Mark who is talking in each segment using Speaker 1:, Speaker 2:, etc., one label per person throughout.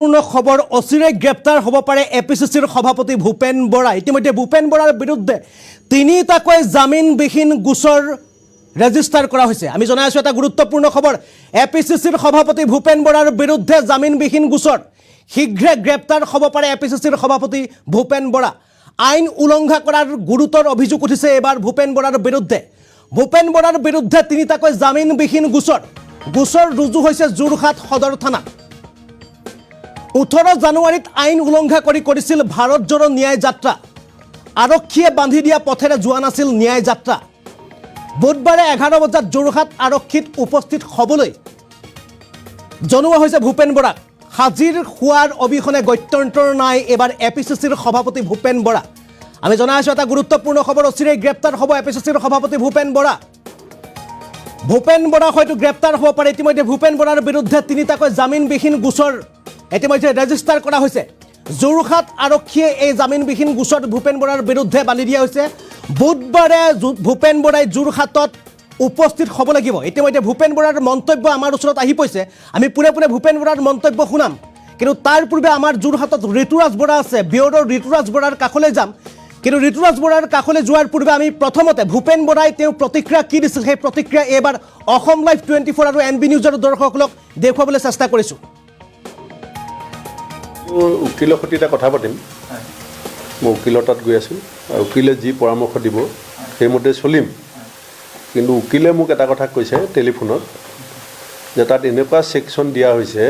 Speaker 1: পূৰ্ণ খবৰ অচিৰে গ্ৰেপ্তাৰ হ'ব পাৰে এপিচিচিৰ সভাপতি ভূপেন বৰা। ইতিমধ্যে ভূপেন বৰাৰ বিৰুদ্ধে তিনিটাকৈ জামিনবিহীন গোচৰ ৰেজিষ্টাৰ কৰা হৈছে। আমি জনাই আছোঁ এটা গুৰুত্বপূৰ্ণ খবৰ, এপিচিচিৰ সভাপতি ভূপেন বৰাৰ বিৰুদ্ধে জামিনবিহীন গোচৰ। শীঘ্ৰে গ্ৰেপ্তাৰ হ'ব পাৰে এপিচিচিৰ সভাপতি ভূপেন বৰা। আইন উলংঘা কৰাৰ গুৰুতৰ অভিযোগ উঠিছে এইবাৰ ভূপেন বৰাৰ বিৰুদ্ধে। ভূপেন বৰাৰ বিৰুদ্ধে তিনিটাকৈ জামিনবিহীন গোচৰ ৰুজু হৈছে যোৰহাট সদৰ থানাত। 18 জানুৱাৰীত আইন উলংঘা কৰি কৰিছিল ভাৰত জোড়ো ন্যায় যাত্ৰা। আৰক্ষীয়ে বান্ধি দিয়া পথেৰে যোৱা নাছিল ন্যায় যাত্ৰা। বুধবাৰে 11 বজাত যোৰহাট আৰক্ষীত উপস্থিত হ'বলৈ জনোৱা হৈছে ভূপেন বৰাক। হাজিৰ হোৱাৰ অবিহনে গত্যন্তৰ নাই এবাৰ এপিচিচিৰ সভাপতি ভূপেন বৰা। আমি জনাই আছোঁ এটা গুৰুত্বপূৰ্ণ খবৰ, অচিৰেই গ্ৰেপ্তাৰ হ'ব এপিচিচিৰ সভাপতি ভূপেন বৰা। ভূপেন বৰা হয়তো গ্ৰেপ্তাৰ হ'ব পাৰে। ইতিমধ্যে ভূপেন বৰাৰ বিৰুদ্ধে তিনিটাকৈ জামিনবিহীন গোচৰ ইতিমধ্যে ৰেজিষ্টাৰ কৰা হৈছে। যোৰহাট আৰক্ষীয়ে এই জামিনবিহীন গোচৰ ভূপেন বৰাৰ বিৰুদ্ধে বান্ধি দিয়া হৈছে। বুধবাৰে ভূপেন বৰাই যোৰহাটত উপস্থিত হ'ব লাগিব। ইতিমধ্যে ভূপেন বৰাৰ মন্তব্য আমাৰ ওচৰত আহি পৰিছে। আমি পোনে পোনে ভূপেন বৰাৰ মন্তব্য শুনাম, কিন্তু তাৰ পূৰ্বে আমাৰ যোৰহাটত ঋতুৰাজ বৰা আছে। ব্যুৰৰ ঋতুৰাজ বৰাৰ কাষলৈ যাম, কিন্তু ঋতুৰাজ বৰাৰ কাষলৈ যোৱাৰ পূৰ্বে আমি প্ৰথমতে ভূপেন বৰাই তেওঁ প্ৰতিক্ৰিয়া কি দিছিল সেই প্ৰতিক্ৰিয়া এইবাৰ অসম লাইভ 24 আৰু NB নিউজৰ দৰ্শকসকলক দেখুৱাবলৈ চেষ্টা কৰিছোঁ।
Speaker 2: উকিলৰ সৈতে এটা কথা পাতিম। মই উকিলৰ তাত গৈ আছোঁ, উকিলে যি পৰামৰ্শ দিব সেইমতে চলিম। কিন্তু উকিলে মোক এটা কথা কৈছে টেলিফোনত, যে তাত এনেকুৱা ছেকশ্যন দিয়া হৈছে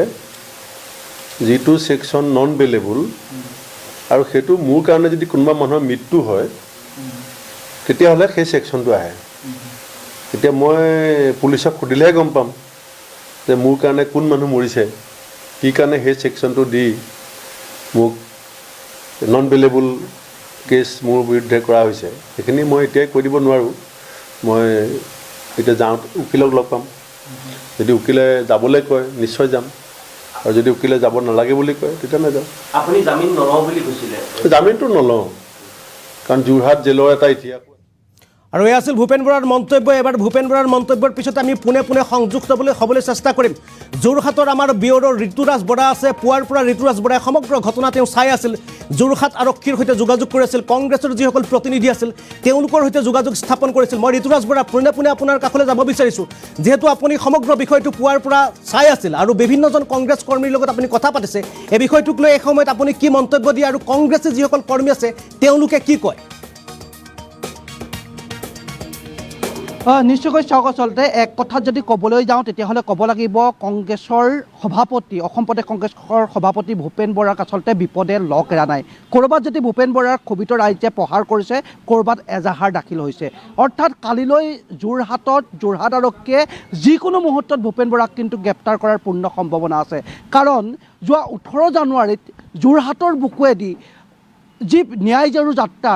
Speaker 2: যিটো ছেকশ্যন নন বেইলেবল, আৰু সেইটো মোৰ কাৰণে যদি কোনোবা মানুহৰ মৃত্যু হয় তেতিয়াহ'লে সেই ছেকশ্যনটো আহে। এতিয়া মই পুলিচক সুধিলেহে গম পাম যে মোৰ কাৰণে কোন মানুহ মৰিছে, কি কাৰণে সেই ছেকশ্যনটো দি মোক নন বেইলেবল কেছ মোৰ বিৰুদ্ধে কৰা হৈছে। সেইখিনি মই এতিয়াই কৈ দিব নোৱাৰোঁ। মই এতিয়া যাওঁ, উকিলক লগ পাম। যদি উকিলে যাবলৈ কয় নিশ্চয় যাম, আৰু যদি উকিলে যাব নালাগে বুলি কয় তেতিয়া নাযাওঁ।
Speaker 3: আপুনি জামিন নলওঁ বুলি কৈছিলে?
Speaker 2: জামিনটো নলওঁ, কাৰণ যোৰহাট জেলৰ এটা ইতিহাস।
Speaker 1: আৰু এই আছিল ভূপেন বৰাৰ মন্তব্য। এবাৰ ভূপেন বৰাৰ মন্তব্যৰ পিছতে আমি পোনে পোনে সংযুক্ত হ'বলৈ চেষ্টা কৰিম। যোৰহাটৰ আমাৰ ব্যুৰৰ ঋতুৰাজ বৰা আছে। পুৱাৰ পৰা ঋতুৰাজ বৰাই সমগ্ৰ ঘটনা তেওঁ চাই আছিল। যোৰহাট আৰক্ষীৰ সৈতে যোগাযোগ কৰি আছিল, কংগ্ৰেছৰ যিসকল প্ৰতিনিধি আছিল তেওঁলোকৰ সৈতে যোগাযোগ স্থাপন কৰিছিল। মই ঋতুৰাজ বৰা পোনে পোনে আপোনাৰ কাষলৈ যাব বিচাৰিছোঁ, যিহেতু আপুনি সমগ্ৰ বিষয়টো পুৱাৰ পৰা চাই আছিল আৰু বিভিন্নজন কংগ্ৰেছ কৰ্মীৰ লগত আপুনি কথা পাতিছে। এই বিষয়টোক লৈ এই সময়ত আপুনি কি মন্তব্য দিয়ে আৰু কংগ্ৰেছে যিসকল কৰ্মী আছে তেওঁলোকে কি কয়?
Speaker 4: নিশ্চয়কৈ চাওক, আচলতে এক কথাত যদি ক'বলৈ যাওঁ তেতিয়াহ'লে ক'ব লাগিব কংগ্ৰেছৰ সভাপতি, অসম প্ৰদেশ কংগ্ৰেছৰ সভাপতি ভূপেন বৰাক আচলতে বিপদে লগ এৰা নাই। ক'ৰবাত যদি ভূপেন বৰাক ক্ষোভিত ৰাইজে প্ৰহাৰ কৰিছে, ক'ৰবাত এজাহাৰ দাখিল হৈছে। অৰ্থাৎ কালিলৈ যোৰহাট আৰক্ষীয়ে যিকোনো মুহূৰ্তত ভূপেন বৰাক কিন্তু গ্ৰেপ্তাৰ কৰাৰ পূৰ্ণ সম্ভাৱনা আছে। কাৰণ যোৱা 18 জানুৱাৰীত যোৰহাটৰ বুকুৱেদি যি ন্যায় জৰু যাত্ৰা,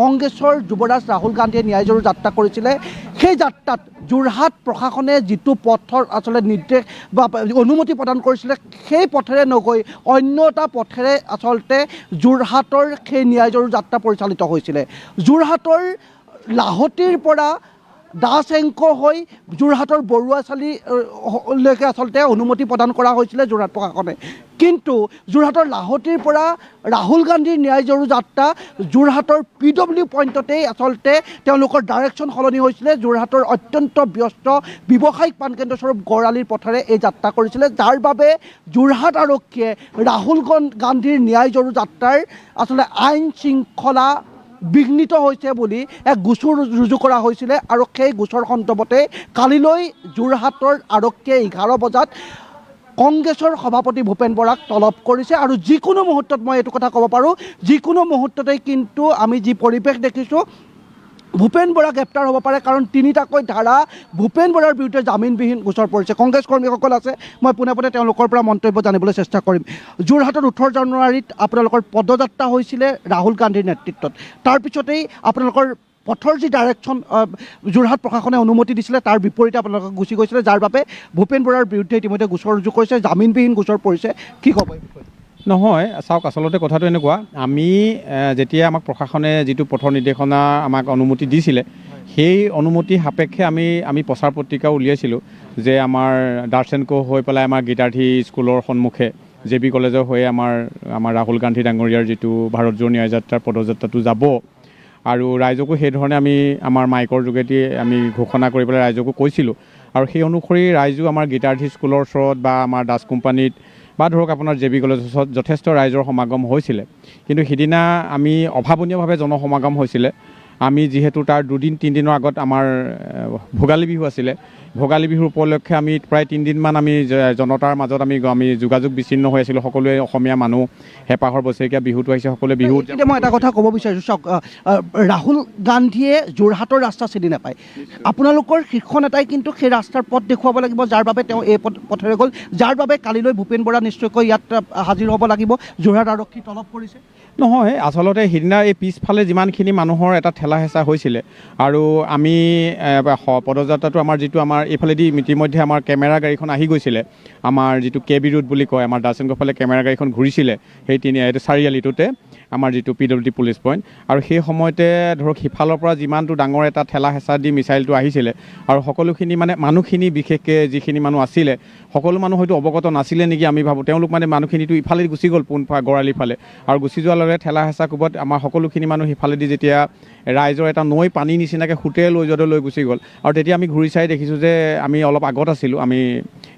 Speaker 4: কংগ্ৰেছৰ যুৱৰাজ ৰাহুল গান্ধীয়ে ন্যায় জৰু যাত্ৰা কৰিছিলে, সেই যাত্ৰাত যোৰহাট প্ৰশাসনে যিটো পথৰ আচলতে নিৰ্দেশ বা অনুমতি প্ৰদান কৰিছিলে সেই পথেৰে নগৈ অন্য এটা পথেৰে আচলতে যোৰহাটৰ সেই ন্যায় জৰু যাত্ৰা পৰিচালিত হৈছিলে। যোৰহাটৰ লাহটিৰ পৰা দাস এংকৰ হৈ যোৰহাটৰ বৰুৱা চালিলৈকে আচলতে অনুমতি প্ৰদান কৰা হৈছিলে যোৰহাট প্ৰশাসনে। কিন্তু যোৰহাটৰ লাহটিৰ পৰা ৰাহুল গান্ধীৰ ন্যায় জৰু যাত্ৰা যোৰহাটৰ PW পইণ্টতেই আচলতে তেওঁলোকৰ ডাইৰেকশ্যন সলনি হৈছিলে। যোৰহাটৰ অত্যন্ত ব্যস্ত ব্যৱসায়িক প্ৰাণকেন্দ্ৰস্বৰূপ গড়আলিৰ পথেৰে এই যাত্ৰা কৰিছিলে, যাৰ বাবে যোৰহাট আৰক্ষীয়ে ৰাহুল গান্ধীৰ ন্যায় জৰু যাত্ৰাৰ আচলতে আইন শৃংখলা বিঘ্নিত হৈছে বুলি এক গোচৰ ৰুজু কৰা হৈছিলে। আৰু সেই গোচৰ সন্দৰ্ভতে কালিলৈ যোৰহাটৰ আৰক্ষীয়ে 11 বজাত কংগ্ৰেছৰ সভাপতি ভূপেন বৰাক তলব কৰিছে। আৰু যিকোনো মুহূৰ্তত মই এইটো কথা ক'ব পাৰোঁ, যিকোনো মুহূৰ্ততেই কিন্তু আমি যি পৰিৱেশ দেখিছোঁ ভূপেন বৰা গ্ৰেপ্তাৰ হ'ব পাৰে। কাৰণ তিনিটাকৈ ধাৰা ভূপেন বৰাৰ বিৰুদ্ধে জামিনবিহীন গোচৰ পৰিছে। কংগ্ৰেছ কৰ্মীসকল আছে, মই পোনে পোনে তেওঁলোকৰ পৰা মন্তব্য জানিবলৈ চেষ্টা কৰিম। যোৰহাটত 18 জানুৱাৰীত আপোনালোকৰ পদযাত্ৰা হৈছিলে ৰাহুল গান্ধীৰ নেতৃত্বত। তাৰপিছতেই আপোনালোকৰ পথৰ যি ডাইৰেকশ্যন যোৰহাট প্ৰশাসনে অনুমতি দিছিলে তাৰ বিপৰীতে আপোনালোকে গুচি গৈছিলে, যাৰ বাবে ভূপেন বৰাৰ বিৰুদ্ধে ইতিমধ্যে গোচৰ ৰুজু কৰিছে, জামিনবিহীন গোচৰ পৰিছে। কি ক'ব?
Speaker 5: নহয়, চাওক আচলতে কথাটো এনেকুৱা, আমি যেতিয়া আমাক প্ৰশাসনে যিটো পথৰ নিৰ্দেশনা আমাক অনুমতি দিছিলে সেই অনুমতি সাপেক্ষে আমি প্ৰচাৰ পত্ৰিকা উলিয়াইছিলোঁ যে আমাৰ দাৰ্চেনকো হৈ পেলাই আমাৰ গীতাৰ্থী স্কুলৰ সন্মুখে JB কলেজৰ হৈ আমাৰ ৰাহুল গান্ধী ডাঙৰীয়াৰ যিটো ভাৰত জোৰ ন্যায় যাত্ৰাৰ পদযাত্ৰাটো যাব আৰু ৰাইজকো সেইধৰণে আমি আমাৰ মাইকৰ যোগেদি আমি ঘোষণা কৰি পেলাই ৰাইজকো কৈছিলোঁ আৰু সেই অনুসৰি ৰাইজো আমাৰ গীতাৰ্থী স্কুলৰ ওচৰত বা আমাৰ দাস কোম্পানীত বা ধৰক আপোনাৰ JB কলেজৰ ওচৰত যথেষ্ট ৰাইজৰ সমাগম হৈছিলে কিন্তু সিদিনা আমি অভাৱনীয়ভাৱে জনসমাগম হৈছিলে আমি যিহেতু তাৰ 2-3 দিনৰ আগত আমাৰ ভোগালী বিহু আছিলে ভোগালী বিহুৰ উপলক্ষে আমি প্ৰায় 3 দিনমান আমি জনতাৰ মাজত আমি যোগাযোগ বিচ্ছিন্ন হৈ আছিলোঁ সকলোৱে অসমীয়া মানুহ হেঁপাহৰ বছৰেকীয়া বিহুটো আহিছে সকলোৱে বিহু
Speaker 4: এতিয়া মই এটা কথা ক'ব বিচাৰিছোঁ চাওক ৰাহুল গান্ধীয়ে যোৰহাটৰ ৰাস্তা চিনি নাপায় আপোনালোকৰ শীৰ্ষ নেতাই কিন্তু সেই ৰাস্তাৰ পথ দেখুৱাব লাগিব যাৰ বাবে তেওঁ এই পথেৰে গ'ল যাৰ বাবে কালিলৈ ভূপেন বৰা নিশ্চয়কৈ ইয়াত হাজিৰ হ'ব লাগিব যোৰহাট আৰক্ষী তলব কৰিছে
Speaker 5: নহয় আচলতে সিদিনা এই পিছফালে যিমানখিনি মানুহৰ এটা ঠেলা হেঁচা হৈছিলে আৰু আমি পদযাত্ৰাটো আমাৰ এইফালেদি ইতিমধ্যে আমাৰ কেমেৰা গাড়ীখন আহি গৈছিলে আমাৰ যিটো KB ৰোড বুলি কয় আমাৰ দাসেনগৰ ফালে কেমেৰা গাড়ীখন ঘূৰিছিলে সেই এইটো চাৰিআলিটোতে আমাৰ যিটো PWD পুলিচ পইণ্ট আৰু সেই সময়তে ধৰক সিফালৰ পৰা যিমানটো ডাঙৰ এটা ঠেলা হেঁচা দি মিছাইলটো আহিছিলে আৰু সকলোখিনি মানে মানুহখিনি বিশেষকৈ যিখিনি মানুহ আছিলে সকলো মানুহ হয়তো অৱগত নাছিলে নেকি আমি ভাবোঁ তেওঁলোক মানে মানুহখিনিতো ইফালে গুচি গ'ল গৰালি ফালে আৰু গুচি যোৱাৰ লগে ঠেলা হেঁচা কোবত আমাৰ সকলোখিনি মানুহ সিফালেদি যেতিয়া ৰাইজৰ এটা নৈ পানী নিচিনাকৈ সুতে লৈ গুচি গ'ল আৰু তেতিয়া আমি ঘূৰি চাই দেখিছোঁ যে আমি অলপ আগত আছিলোঁ আমি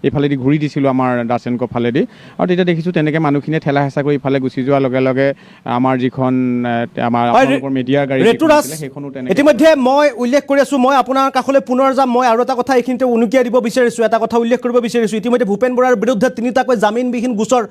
Speaker 5: এইফালেদি ঘূৰি দিছিলোঁ আমাৰ দাসেনগৰ ফালেদি আৰু তেতিয়া দেখিছোঁ তেনেকৈ মানুহখিনিয়ে ঠেলা হেঁচা কৰি ইফালে গুচি যোৱাৰ লগে লগে আমাৰ যিখন আমাৰ মিডিয়াৰ গাড়ী সেইখনো তেনেকৈ
Speaker 1: ইতিমধ্যে মই উল্লেখ কৰি আছোঁ মই আপোনাৰ কাষলৈ পুনৰ যাম মই আৰু এটা কথা এইখিনিতে উনুকিয়াই দিব বিচাৰিছোঁ এটা কথা উল্লেখ কৰিব বিচাৰিছোঁ ইতিমধ্যে ভূপেন বৰাৰ বিৰুদ্ধে 3টাকৈ জামিনবিহীন গোচৰ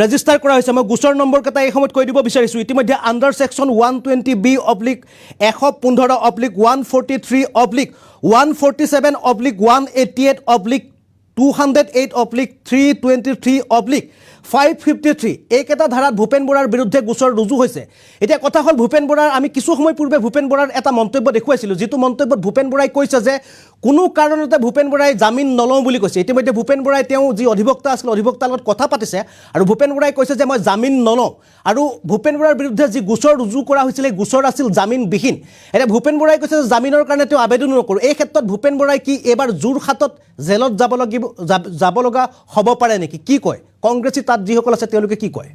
Speaker 1: ৰেজিষ্টাৰ কৰা হৈছে মই গোচৰ নম্বৰকেইটা এই সময়ত কৈ দিব বিচাৰিছোঁ ইতিমধ্যে আণ্ডাৰ ছেকশ্যন 120B/143/147/108/208/323/553 এইকেইটা ধাৰাত ভূপেন বৰাৰ বিৰুদ্ধে গোচৰ ৰুজু হৈছে এতিয়া কথা হ'ল ভূপেন বৰাৰ আমি কিছু সময় পূৰ্বে ভূপেন বৰাৰ এটা মন্তব্য দেখুৱাইছিলোঁ যিটো মন্তব্যত ভূপেন বৰাই কৈছে যে কোনো কাৰণতে ভূপেন বৰাই জামিন নলওঁ বুলি কৈছে ইতিমধ্যে ভূপেন বৰাই তেওঁ যি অধিবক্তা আছিল অধিবক্তাৰ লগত কথা পাতিছে আৰু ভূপেন বৰাই কৈছে যে মই জামিন নলওঁ আৰু ভূপেন বৰাৰ বিৰুদ্ধে যি গোচৰ ৰুজু কৰা হৈছিল এই গোচৰ আছিল জামিনবিহীন এতিয়া ভূপেন বৰাই কৈছে যে জামিনৰ কাৰণে তেওঁ আবেদন নকৰোঁ এই ক্ষেত্ৰত ভূপেন বৰাই কি এইবাৰ যোৰহাটত জেলত যাব লগা হ'ব পাৰে নেকি কি কয় কংগ্ৰেছী তাত যিসকল আছে তেওঁলোকে কি কয়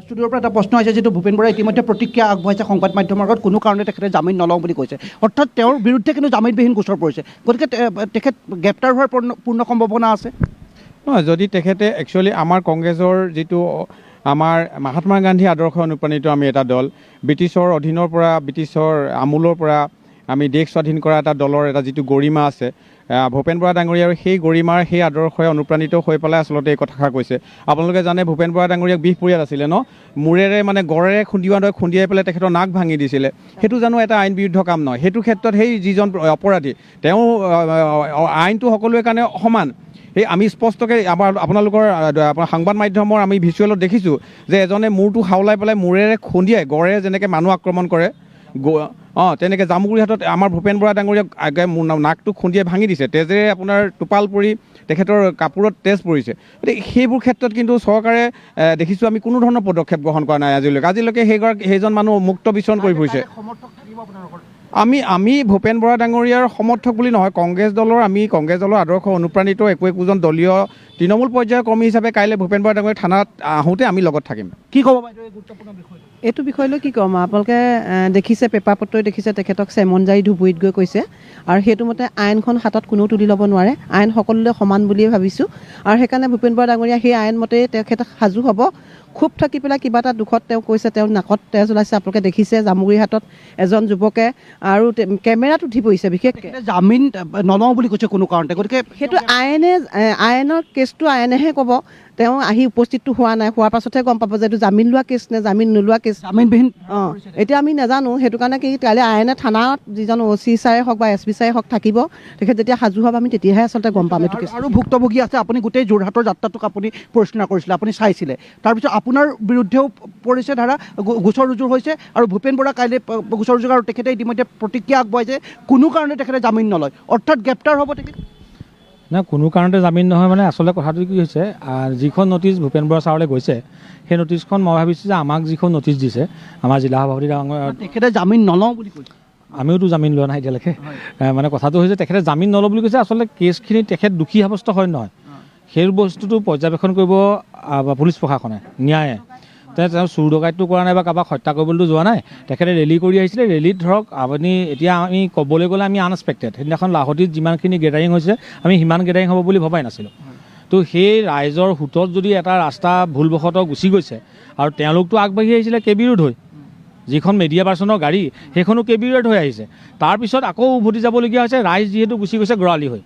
Speaker 4: ষ্টুডিঅ'ৰ পৰা এটা প্ৰশ্ন আহিছে যিটো ভূপেন বৰাই ইতিমধ্যে প্ৰতিক্ৰিয়া আগবঢ়াইছে সংবাদ মাধ্যমৰ আগত কোনো কাৰণে তেখেতে জামিন নলওঁ বুলি কৈছে অৰ্থাৎ তেওঁৰ বিৰুদ্ধে কিন্তু জামিনবিহীন গোচৰ পৰিছে গতিকে তেখেত গ্ৰেপ্তাৰ হোৱাৰ পূৰ্ণ সম্ভাৱনা আছে
Speaker 5: নহয় যদি তেখেতে একচুৱেলি আমাৰ কংগ্ৰেছৰ যিটো আমাৰ মহাত্মা গান্ধী আদৰ্শ অনুপ্ৰাণিত আমি এটা দল ব্ৰিটিছৰ অধীনৰ পৰা ব্ৰিটিছৰ আমোলৰ পৰা আমি দেশ স্বাধীন কৰা এটা দলৰ এটা যিটো গৰিমা আছে ভূপেন বৰা ডাঙৰীয়াৰ সেই গৰিমাৰ সেই আদৰ্শই অনুপ্ৰাণিত হৈ পেলাই আচলতে এই কথাষাৰ কৈছে আপোনালোকে জানে ভূপেন বৰা ডাঙৰীয়াক বিষ পৰিয়াল আছিলে ন মূৰেৰে মানে গড়েৰে খুন্দিয়াই পেলাই তেখেতৰ নাক ভাঙি দিছিলে সেইটো জানো এটা আইন বিৰুদ্ধ কাম নহয় সেইটো ক্ষেত্ৰত সেই যিজন অপৰাধী তেওঁ আইনটো সকলোৰে কাৰণে সমান সেই আমি স্পষ্টকৈ আপোনালোকৰ সংবাদ মাধ্যমৰ আমি ভিজুৱেলত দেখিছোঁ যে এজনে মূৰটো হাওলাই পেলাই মূৰেৰে খুন্দিয়াই গড়েৰে যেনেকৈ মানুহ আক্ৰমণ কৰে তেনেকৈ জামুগুৰিহাটত আমাৰ ভূপেন বৰা ডাঙৰীয়াক নাকটো খুন্দিয়াই ভাঙি দিছে তেজেৰে আপোনাৰ টোপাল পৰি তেখেতৰ কাপোৰত তেজ পৰিছে গতিকে সেইবোৰ ক্ষেত্ৰত কিন্তু চৰকাৰে দেখিছোঁ আমি কোনো ধৰণৰ পদক্ষেপ গ্ৰহণ কৰা নাই আজিলৈকে সেইজন মানুহ মুক্ত বিচৰণ কৰি ফুৰিছে আমি ভূপেন বৰা ডাঙৰীয়াৰ সমৰ্থক বুলি নহয় কংগ্ৰেছ দলৰ আদৰ্শ অনুপ্ৰাণিত একোজন দলীয় তৃণমূল পৰ্যায়ৰ কৰ্মী হিচাপে কাইলৈ ভূপেন বৰা ডাঙৰীয়া থানাত আহোঁতে আমি লগত থাকিম
Speaker 4: কি ক'ব বাইদেউ এই গুৰুত্বপূৰ্ণ বিষয়
Speaker 6: এইটো বিষয়লৈ কি ক'ম আপোনালোকে দেখিছে পেপাৰ পত্ৰই দেখিছে তেখেতক চেমনজাৰী ধুবুৰীত গৈ কৈছে আৰু সেইটো মতে আইনখন হাতত কোনেও তুলি ল'ব নোৱাৰে আইন সকলোলৈ সমান বুলিয়ে ভাবিছোঁ আৰু সেইকাৰণে ভূপেন বৰা ডাঙৰীয়া সেই আইন মতে তেখেত সাজু হ'ব খুব থাকি পেলাই কিবা এটা দুখত তেওঁ কৈছে তেওঁৰ নাকত তেজ ওলাইছে আপোনালোকে দেখিছে জামুগুৰিহাটত এজন যুৱকে আৰু কেমেৰাত উঠি পৰিছে বিশেষকৈ
Speaker 4: জামিন নলওঁ বুলি কৈছে কোনো কাৰণতে গতিকে
Speaker 6: সেইটো আইনৰ কেছটো আইনেহে ক'ব তেওঁ আহি উপস্থিতটো হোৱা নাই হোৱাৰ পাছতহে গম পাব যে এইটো জামিন লোৱা কেছ নে জামিন নোলোৱা কেছ
Speaker 4: জামিনবিহীন
Speaker 6: এতিয়া আমি নাজানো সেইটো কাৰণে কি কাইলৈ আইনে থানাত যিজন OC ছাৰে হওক বা SP ছাৰে হওক থাকিব তেখেত যেতিয়া সাজু হ'ব আমি তেতিয়াহে আচলতে গম পাম এইটো কেছ
Speaker 4: আৰু ভুক্তভোগী আছে আপুনি গোটেই যোৰহাটৰ যাত্ৰাটোক আপুনি পৰিচালনা কৰিছিলে আপুনি চাইছিলে তাৰপিছত আপোনাৰ বিৰুদ্ধেও পৰিছে ধাৰা গোচৰ ৰুজু হৈছে আৰু ভূপেন বৰা কাইলৈ গোচৰ ৰুজু আৰু তেখেতে ইতিমধ্যে প্ৰতিক্ৰিয়া আগবঢ়াইছে কোনো কাৰণে তেখেতে জামিন নলয় অৰ্থাৎ গ্ৰেপ্তাৰ হ'ব তেখেত
Speaker 7: নাই কোনো কাৰণতে জামিন নহয় মানে আচলতে কথাটো কি হৈছে যিখন নটিচ ভূপেন বৰা ছাৰলৈ গৈছে সেই নটিচখন মই ভাবিছোঁ যে আমাক যিখন নটিচ দিছে আমাৰ জিলা সভাপতি
Speaker 4: তেখেতে জামিন নলওঁ বুলি কৈছে
Speaker 7: আমিওতো জামিন লোৱা নাই এতিয়ালৈকে মানে কথাটো হৈছে তেখেতে জামিন নলওঁ বুলি কৈছে আচলতে কেছখিনি তেখেত দোষী সাব্যস্ত হয় নহয় সেই বস্তুটো পৰ্যবেক্ষণ কৰিব পুলিচ প্ৰশাসনে, ন্যায়ে। তেওঁ চুৰ ডকাইতটো কৰা নাই বা কাৰোবাক হত্যা কৰিবলৈতো যোৱা নাই। তেখেতে ৰেলী কৰি আহিছিলে। ৰেলীত ধৰক আপুনি এতিয়া আমি ক'বলৈ গ'লে আমি আনএক্সপেক্টেড, সেইদিনাখন লাহোটিত যিমানখিনি গেডাৰিং হৈছে আমি সিমান গেডাৰিং হ'ব বুলি ভবাই নাছিলোঁ। তো সেই ৰাইজৰ সোঁতত যদি এটা ৰাস্তা ভুলবশতঃ গুচি গৈছে আৰু তেওঁলোকতো আগবাঢ়ি আহিছিলে কেবি ৰোড হৈ, যিখন মেডিয়া পাৰ্চনৰ গাড়ী সেইখনো কেবি ৰোড হৈ আহিছে। তাৰপিছত আকৌ উভতি যাবলগীয়া হৈছে, ৰাইজ যিহেতু গুচি গৈছে গৰালি হৈ।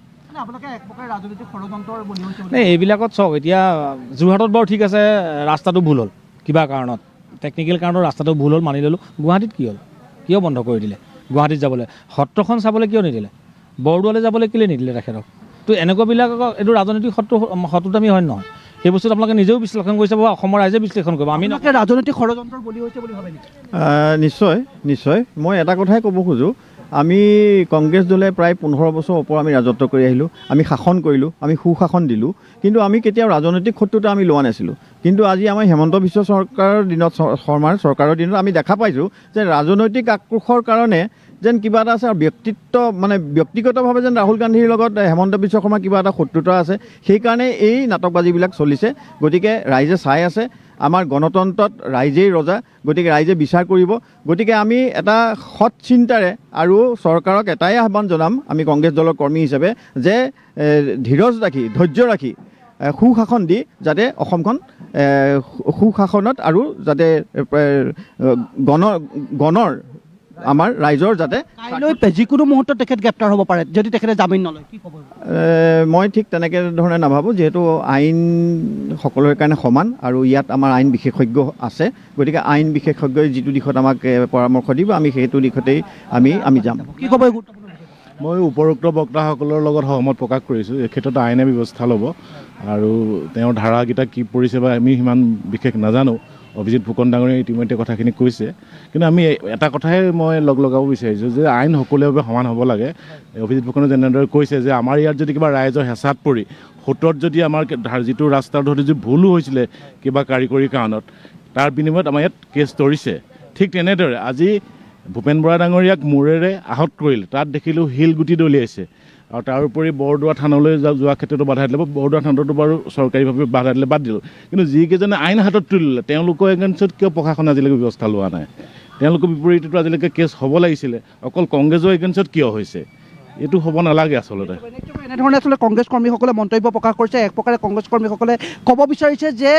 Speaker 7: এইবিলাকত চাওক, এতিয়া যোৰহাটত বাৰু ঠিক আছে ৰাস্তাটো ভুল হ'ল, কিবা কাৰণত টেকনিকেল কাৰণত ৰাস্তাটো ভুল হ'ল মানি ল'লোঁ। গুৱাহাটীত কি হ'ল, কিয় বন্ধ কৰি দিলে? গুৱাহাটীত যাবলৈ সত্ৰখন চাবলৈ কিয় নিদিলে? বৰদোৱালৈ যাবলৈ কেলৈ নিদিলে তেখেতক? তো এনেকুৱাবিলাক এইটো ৰাজনৈতিক শত্ৰুতামি হয় নহয়? সেই বস্তুটো আপোনালোকে নিজেও বিশ্লেষণ কৰিছে বা অসমৰ ৰাইজে বিশ্লেষণ কৰিব। আমি
Speaker 4: ৰাজনৈতিক ষড়যন্ত্ৰৰ বলি হৈছে বুলি ভাবে নেকি?
Speaker 8: নিশ্চয় মই এটা কথাই ক'ব খোজোঁ, আমি কংগ্ৰেছ দলে প্ৰায় 15 বছৰ ওপৰ আমি ৰাজত্ব কৰি আহিলোঁ, আমি শাসন কৰিলোঁ, আমি সুশাসন দিলোঁ, কিন্তু আমি কেতিয়াও ৰাজনৈতিক শত্ৰুতা আমি লোৱা নাছিলোঁ। কিন্তু আজি আমাৰ হিমন্ত বিশ্ব চৰকাৰৰ দিনত, শৰ্মাৰ চৰকাৰৰ দিনত আমি দেখা পাইছোঁ যে ৰাজনৈতিক আক্ৰোশৰ কাৰণে যেন কিবা এটা আছে, আৰু ব্যক্তিগতভাৱে যেন ৰাহুল গান্ধীৰ লগত হিমন্ত বিশ্ব শৰ্মাৰ কিবা এটা শত্ৰুতা আছে। সেইকাৰণে এই নাটকবাজিবিলাক চলিছে। গতিকে ৰাইজে চাই আছে, আমাৰ গণতন্ত্ৰত ৰাইজেই ৰজা, গতিকে ৰাইজে বিচাৰ কৰিব। গতিকে আমি এটা সৎ চিন্তাৰে আৰু চৰকাৰক এটাই আহ্বান জনাম, আমি কংগ্ৰেছ দলৰ কৰ্মী হিচাপে, যে ধৈৰ্য ৰাখি সুশাসন দি যাতে অসমখন সুশাসনত আৰু যাতে গণৰ আমাৰ ৰাইজৰ যাতে
Speaker 4: যিকোনো মুহূৰ্তত তেখেত গ্ৰেপ্তাৰ হ'ব পাৰে যদি তেখেতে জামিন নলয়, কি ক'ব?
Speaker 8: মই ঠিক তেনেকৈ ধৰণে নাভাবোঁ, যিহেতু আইন সকলোৰে কাৰণে সমান আৰু ইয়াত আমাৰ আইন বিশেষজ্ঞ আছে। গতিকে আইন বিশেষজ্ঞই যিটো দিশত আমাক পৰামৰ্শ দিব আমি সেইটো দিশতেই আমি যাম।
Speaker 4: কি ক'ব?
Speaker 9: মই উপৰোক্ত বক্তাসকলৰ লগত সহমত প্ৰকাশ কৰিছোঁ। এই ক্ষেত্ৰত আইনে ব্যৱস্থা ল'ব আৰু তেওঁৰ ধাৰাকেইটা কি পৰিছে বা আমি সিমান বিশেষ নাজানো। অভিজিত ফুকন ডাঙৰীয়াই ইতিমধ্যে কথাখিনি কৈছে, কিন্তু আমি এটা কথাই মই লগাব বিচাৰিছোঁ যে আইন সকলোৰে বাবে সমান হ'ব লাগে। অভিজিত ফুকনে যেনেদৰে কৈছে যে আমাৰ ইয়াত যদি কিবা ৰাইজৰ হেঁচাত পৰি সোঁতত যদি আমাৰ যিটো ৰাস্তাৰ ধৰি যদি ভুলো হৈছিলে কিবা কাৰিকৰী কাৰণত, তাৰ বিনিময়ত আমাৰ ইয়াত কেছ তৰিছে। ঠিক তেনেদৰে আজি ভূপেন বৰা ডাঙৰীয়াক মূৰেৰে আহত কৰিল, তাত দেখিলোঁ শিলগুটি দলিয়াইছে। আৰু তাৰোপৰি বৰদোৱা থানলৈ যোৱা ক্ষেত্ৰতো বাধা দিলে। বৰদোৱা থানতো বাৰু চৰকাৰীভাৱে বাধা দিলে, বাদ দিলোঁ। কিন্তু যিকেইজনে আইন হাতত তুলিলে তেওঁলোকৰ এগেইনষ্টত কিয় প্ৰশাসনে আজিলৈকে ব্যৱস্থা লোৱা নাই? তেওঁলোকৰ বিপৰীতেতো আজিলৈকে কেছ হ'ব লাগিছিলে, অকল কংগ্ৰেছৰ এগেইনষ্টত কিয় হৈছে? এইটো হ'ব নালাগে আচলতে।
Speaker 4: এনেধৰণে আচলতে কংগ্ৰেছ কৰ্মীসকলে মন্তব্য প্ৰকাশ কৰিছে। এক প্ৰকাৰে কংগ্ৰেছ কৰ্মীসকলে ক'ব বিচাৰিছে যে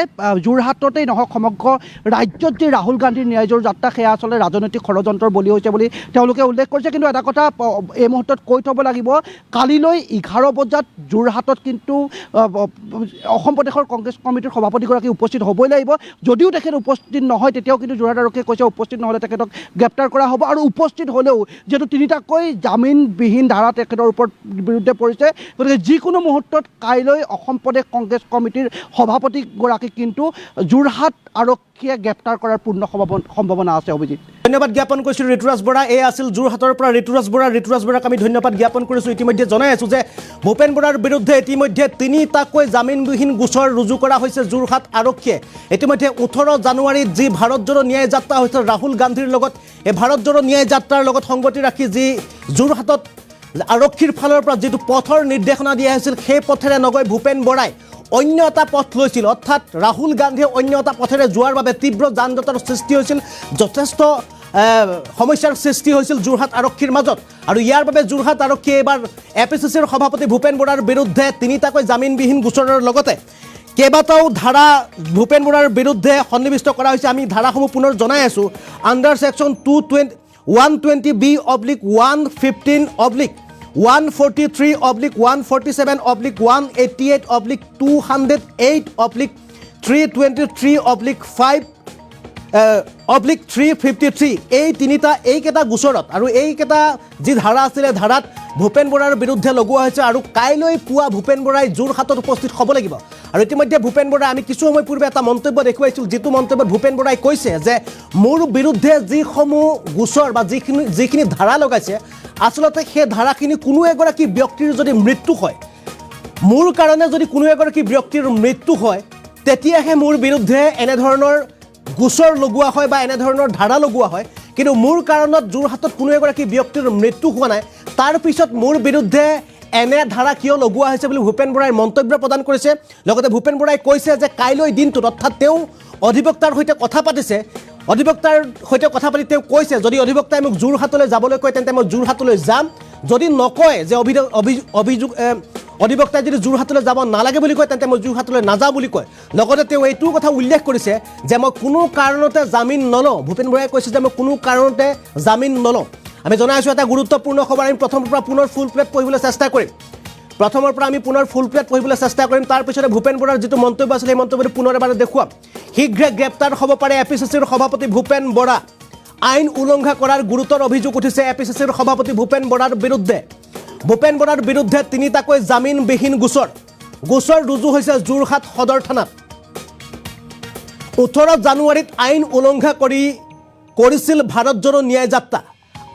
Speaker 4: যোৰহাটতেই নহওক সমগ্ৰ ৰাজ্যত যি ৰাহুল গান্ধীৰ ন্যায়যোৰ যাত্ৰা সেয়া আচলতে ৰাজনৈতিক ষড়যন্ত্ৰৰ বলি হৈছে বুলি তেওঁলোকে উল্লেখ কৰিছে। কিন্তু এটা কথা এই মুহূৰ্তত কৈ থ'ব লাগিব, কালিলৈ 11 বজাত যোৰহাটত কিন্তু অসম প্ৰদেশৰ কংগ্ৰেছ কমিটিৰ সভাপতিগৰাকী উপস্থিত হ'বই লাগিব। যদিও তেখেত উপস্থিত নহয় তেতিয়াও কিন্তু যোৰহাট আৰক্ষীয়ে কৈছে উপস্থিত নহ'লে তেখেতক গ্ৰেপ্তাৰ কৰা হ'ব। আৰু উপস্থিত হ'লেও যিহেতু 3টাকৈ জামিনবিহীন ধাৰা তেখেতৰ বিৰুদ্ধে পৰিছে, গতিকে যিকোনো মুহূৰ্তত কাইলৈ অসম প্ৰদেশ কংগ্ৰেছ কমিটিৰ সভাপতিগৰাকীক কিন্তু যোৰহাট আৰক্ষীয়ে গ্ৰেপ্তাৰ কৰাৰ পূৰ্ণ সম্ভাৱনা আছে। অভিজিত,
Speaker 1: ধন্যবাদ জ্ঞাপন কৰিছোঁ ঋতুৰাজ বৰা। এই আছিল যোৰহাটৰ পৰা ঋতুৰাজ বৰাক আমি ধন্যবাদ জ্ঞাপন কৰিছোঁ। ইতিমধ্যে জনাই আছোঁ যে ভূপেন বৰাৰ বিৰুদ্ধে ইতিমধ্যে 3টাকৈ জামিনবিহীন গোচৰ ৰুজু কৰা হৈছে যোৰহাট আৰক্ষীয়ে। ইতিমধ্যে 18 জানুৱাৰীত যি ভাৰত জোড়ো ন্যায় যাত্ৰা হৈছিল ৰাহুল গান্ধীৰ লগত, এই ভাৰত জোড়ো ন্যায় যাত্ৰাৰ লগত সংগতি ৰাখি যি যোৰহাটত আৰক্ষীৰ ফালৰ পৰা যিটো পথৰ নিৰ্দেশনা দিয়া হৈছিল, সেই পথেৰে নগৈ ভূপেন বৰাই অন্য এটা পথ লৈছিল। অৰ্থাৎ ৰাহুল গান্ধীয়ে অন্য এটা পথেৰে যোৱাৰ বাবে তীব্ৰ যান জঁটৰ সৃষ্টি হৈছিল, যথেষ্ট সমস্যাৰ সৃষ্টি হৈছিল যোৰহাট আৰক্ষীৰ মাজত। আৰু ইয়াৰ বাবে যোৰহাট আৰক্ষীয়ে এইবাৰ APCCৰ সভাপতি ভূপেন বৰাৰ বিৰুদ্ধে 3টাকৈ জামিনবিহীন গোচৰৰ লগতে কেইবাটাও ধাৰা ভূপেন বৰাৰ বিৰুদ্ধে সন্নিৱিষ্ট কৰা হৈছে। আমি ধাৰাসমূহ পুনৰ জনাই আছোঁ। আণ্ডাৰ ছেকশ্যন 120B/115/143/147/188/200 323/5/353 এইকেইটা গোচৰত আৰু এইকেইটা যি ধাৰা আছিলে ধাৰাত ভূপেন বৰাৰ বিৰুদ্ধে লগোৱা হৈছে। আৰু কাইলৈ পুৱা ভূপেন বৰাই যোৰহাটত উপস্থিত হ'ব লাগিব। আৰু ইতিমধ্যে ভূপেন বৰাই আমি কিছু সময় পূৰ্বে এটা মন্তব্য দেখুৱাইছিল, যিটো মন্তব্যত ভূপেন বৰাই কৈছে যে মোৰ বিৰুদ্ধে যিসমূহ গোচৰ বা যিখিনি ধাৰা লগাইছে, আচলতে সেই ধাৰাখিনি কোনো এগৰাকী ব্যক্তিৰ যদি মৃত্যু হয়, মোৰ কাৰণে যদি কোনো এগৰাকী ব্যক্তিৰ মৃত্যু হয়, তেতিয়াহে মোৰ বিৰুদ্ধে এনেধৰণৰ গোচৰ লগোৱা হয় বা এনেধৰণৰ ধাৰা লগোৱা হয়। কিন্তু মোৰ কাৰণত যোৰহাটত কোনো এগৰাকী ব্যক্তিৰ মৃত্যু হোৱা নাই, তাৰ পিছত মোৰ বিৰুদ্ধে এনে ধাৰা কিয় লগোৱা হৈছে বুলি ভূপেন বৰাই মন্তব্য প্ৰদান কৰিছে। লগতে ভূপেন বৰাই কৈছে যে কাইলৈ দিনটোত অৰ্থাৎ তেওঁ অধিবক্তাৰ সৈতে কথা পাতিছে। অধিবক্তাৰ সৈতে কথা পাতি তেওঁ কৈছে যদি অধিবক্তাই মোক যোৰহাটলৈ যাবলৈ কয় তেন্তে মই যোৰহাটলৈ যাম, যদি নকয় যে অধিবক্তাই যদি যোৰহাটলৈ যাব নালাগে বুলি কয় তেন্তে মই যোৰহাটলৈ নাযাওঁ বুলি কয়। লগতে তেওঁ এইটো কথা উল্লেখ কৰিছে যে মই কোনো কাৰণতে জামিন নলওঁ। ভূপেন বৰাই কৈছে যে মই কোনো কাৰণতে জামিন নলওঁ। আমি জনাই আছোঁ এটা গুৰুত্বপূৰ্ণ খবৰ, আমি প্ৰথমৰ পৰা পুনৰ ফুল প্লেট পঢ়িবলৈ চেষ্টা কৰিম। প্ৰথমৰ পৰা আমি পুনৰ ফুল প্লেট পঢ়িবলৈ চেষ্টা কৰিম। তাৰপিছতে ভূপেন বৰাৰ যিটো মন্তব্য আছিল সেই মন্তব্যটো পুনৰ এবাৰ দেখুৱাম। শীঘ্ৰে গ্ৰেপ্তাৰ হ'ব পাৰে APCCৰ সভাপতি ভূপেন বৰা। আইন উলংঘা কৰাৰ গুৰুতৰ অভিযোগ উঠিছে APCCৰ সভাপতি ভূপেন বৰাৰ বিৰুদ্ধে। ভূপেন বৰাৰ বিৰুদ্ধে তিনিটাকৈ জামিনবিহীন গোচৰ ৰুজু হৈছে যোৰহাট সদৰ থানাত। 18 জানুৱাৰীত আইন উলংঘা কৰিছিল ভাৰত জোড়ো ন্যায় যাত্ৰা।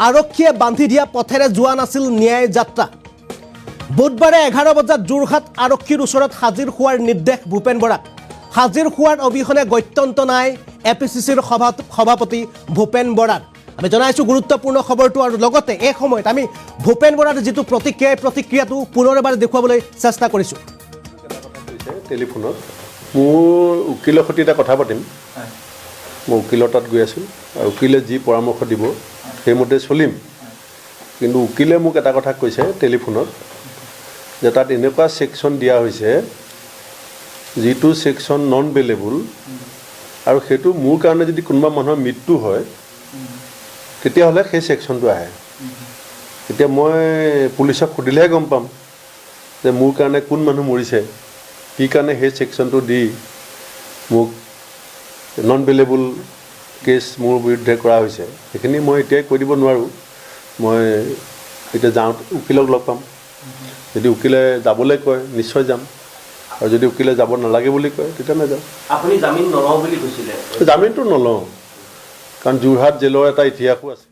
Speaker 1: আৰক্ষীয়ে বান্ধি দিয়া পথেৰে যোৱা নাছিল ন্যায় যাত্ৰা। বুধবাৰে 11 বজাত যোৰহাট আৰক্ষীৰ ওচৰত হাজিৰ হোৱাৰ নিৰ্দেশ ভূপেন বৰাক। হাজিৰ হোৱাৰ অবিহনে গত্যন্ত নাই APCCৰ সভাপতি ভূপেন বৰাৰ। আমি জনাইছোঁ গুৰুত্বপূৰ্ণ খবৰটো, আৰু লগতে এই সময়ত আমি ভূপেন বৰাৰ যিটো প্ৰতিক্ৰিয়াটো পুনৰ এবাৰ দেখুৱাবলৈ চেষ্টা কৰিছোঁ।
Speaker 2: টেলিফোনত মোৰ উকিলৰ সৈতে এটা কথা পাতিম। মই উকিলৰ তাত গৈ আছোঁ আৰু উকিলে যি পৰামৰ্শ দিব সেইমতে চলিম। কিন্তু উকিলে মোক এটা কথা কৈছে টেলিফোনত যে তাত এনেকুৱা ছেকশ্যন দিয়া হৈছে যিটো ছেকশ্যন নন বেইলেবল, আৰু সেইটো মোৰ কাৰণে যদি কোনোবা মানুহৰ মৃত্যু হয় তেতিয়াহ'লে সেই ছেকশ্যনটো আহে। এতিয়া মই পুলিচক সুধিলেহে গম পাম যে মোৰ কাৰণে কোন মানুহ মৰিছে, কি কাৰণে সেই ছেকশ্যনটো দি মোক নন বেইলেবল কেছ মোৰ বিৰুদ্ধে কৰা হৈছে। সেইখিনি মই এতিয়াই কৈ দিব নোৱাৰোঁ। মই এতিয়া যাওঁ উকিলক লগ পাম। যদি উকিলে যাবলৈ কয় নিশ্চয় যাম, আৰু যদি উকিলে যাব নালাগে বুলি কয় তেতিয়া নাযাওঁ।
Speaker 3: আপুনি জামিন নলওঁ বুলি কৈছিলে?
Speaker 2: জামিনটো নলওঁ, কাৰণ যোৰহাট জেলৰ এটা ইতিহাসো আছে।